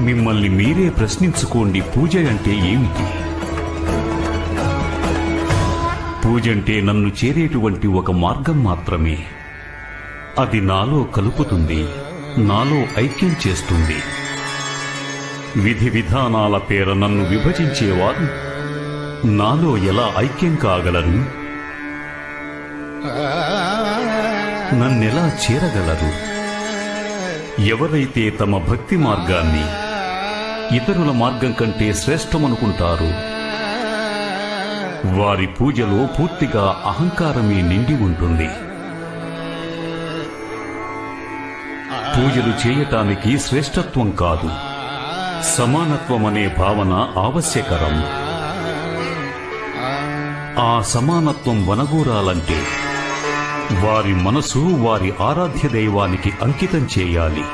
మిమ్మల్ని మీరే ప్రశ్నించుకోండి, పూజ అంటే ఏమిటి? పూజంటే నన్ను చేరేటువంటి ఒక మార్గం మాత్రమే. అది నాలో కలుపుతుంది, నాలో ఐక్యం చేస్తుంది. విధి విధానాల పేర నన్ను విభజించేవారు నాలో ఎలా ఐక్యం కాగలరు? నన్నెలా చేరగలరు? ఎవరైతే తమ భక్తి మార్గాన్ని ఇతరుల మార్గం కంటే శ్రేష్టమనుకుంటారో వారి పూజలో పూర్తిగా అహంకారమే నిండి ఉంటుంది. పూజలు చేయటానికి శ్రేష్టత్వం కాదు, సమానత్వం అనే భావన ఆవశ్యకరం. ఆ సమానత్వం వనగూరాలంటే వారి మనసు వారి ఆరాధ్య దైవానికి అంకితం చేయాలి.